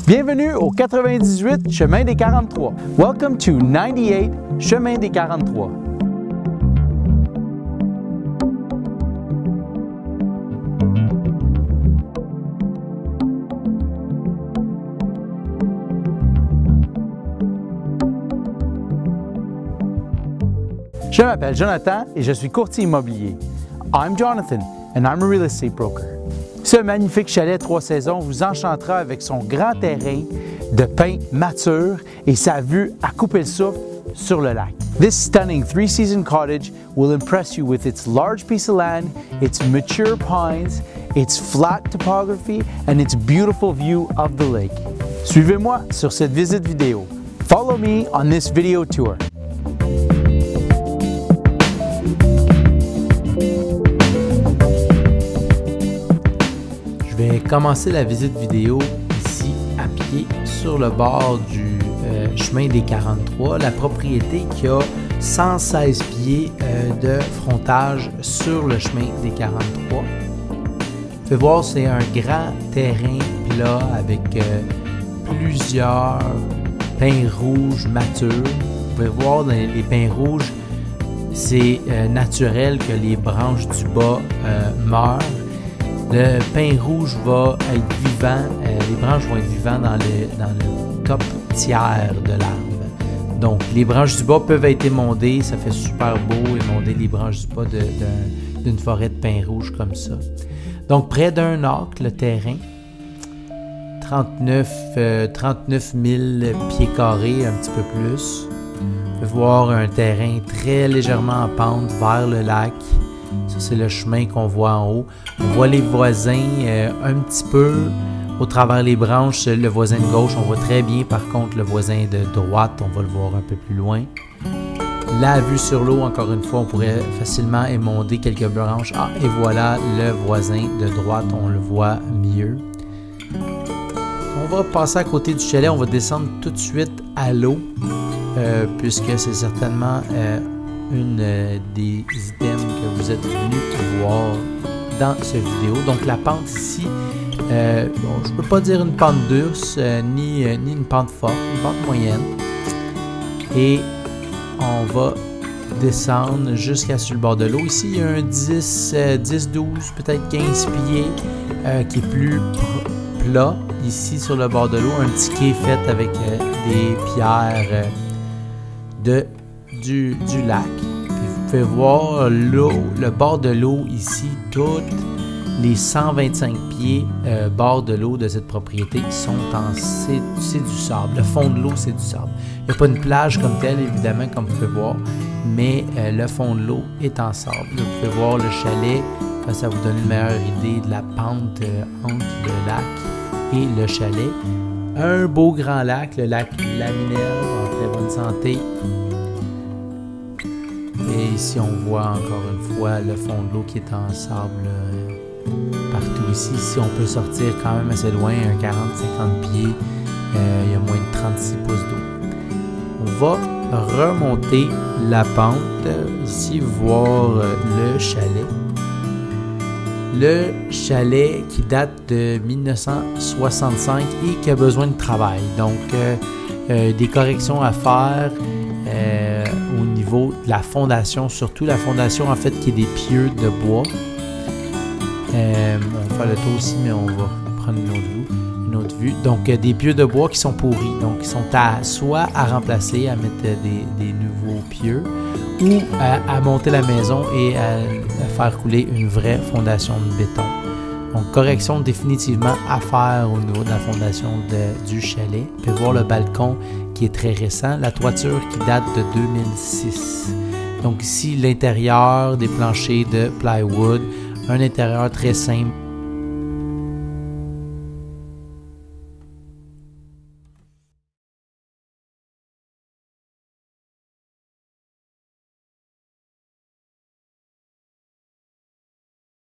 Bienvenue au 98 Chemin des 43. Welcome to 98 Chemin des 43. Je m'appelle Jonathan et je suis courtier immobilier. I'm Jonathan and I'm a real estate broker. Ce magnifique chalet 3 saisons vous enchantera avec son grand terrain de pins mature et sa vue à couper le souffle sur le lac. This stunning 3-season cottage will impress you with its large piece of land, its mature pines, its flat topography, and its beautiful view of the lake. Suivez-moi sur cette visite vidéo. Follow me on this video tour. Je vais commencer la visite vidéo ici à pied sur le bord du chemin des 43, la propriété qui a 116 pieds de frontage sur le chemin des 43. Vous pouvez voir, c'est un grand terrain plat avec plusieurs pins rouges matures. Vous pouvez voir les pins rouges, c'est naturel que les branches du bas meurent. Le pin rouge va être vivant, les branches vont être vivantes dans le top tiers de l'arbre. Donc, les branches du bas peuvent être émondées, ça fait super beau, émonder les branches du bas d'une forêt de pin rouge comme ça. Donc, près d'un acre, le terrain, 39 000 pieds carrés, un petit peu plus. Vous pouvez voir un terrain très légèrement en pente vers le lac. Ça, c'est le chemin qu'on voit en haut. On voit les voisins un petit peu au travers les branches. Le voisin de gauche, on voit très bien. Par contre, le voisin de droite, on va le voir un peu plus loin. La vue sur l'eau, encore une fois, on pourrait facilement émonder quelques branches. Ah, et voilà le voisin de droite, on le voit mieux. On va passer à côté du chalet. On va descendre tout de suite à l'eau, puisque c'est certainement une des items que vous êtes venus voir dans cette vidéo. Donc la pente ici, bon, je ne peux pas dire une pente douce, ni une pente forte, une pente moyenne. Et on va descendre jusqu'à sur le bord de l'eau. Ici, il y a un 10, 12, peut-être 15 pieds qui est plus plat. Ici, sur le bord de l'eau, un petit quai fait avec des pierres du lac. Puis vous pouvez voir l'eau, le bord de l'eau ici, toutes les 125 pieds bord de l'eau de cette propriété sont c'est du sable. Le fond de l'eau, c'est du sable. Il n'y a pas une plage comme telle, évidemment, comme vous pouvez voir, mais le fond de l'eau est en sable. Là, vous pouvez voir le chalet, ça vous donne une meilleure idée de la pente entre le lac et le chalet. Un beau grand lac, le lac La Minerve, en très bonne santé. Et ici, on voit encore une fois le fond de l'eau qui est en sable partout ici. Ici, on peut sortir quand même assez loin, un 40-50 pieds. Il y a moins de 36 pouces d'eau. On va remonter la pente. Ici, voir le chalet. Le chalet qui date de 1965 et qui a besoin de travail. Donc, des corrections à faire au niveau de la fondation, surtout la fondation en fait qui est des pieux de bois. On va faire le tour aussi, mais on va prendre une autre vue. Donc, des pieux de bois qui sont pourris, donc qui sont soit à remplacer, à mettre des nouveaux pieux, ou à monter la maison et à faire couler une vraie fondation de béton. Donc, correction définitivement à faire au niveau de la fondation du chalet. Vous pouvez voir le balcon qui est très récent, la toiture qui date de 2006. Donc ici, l'intérieur des planchers de plywood, un intérieur très simple,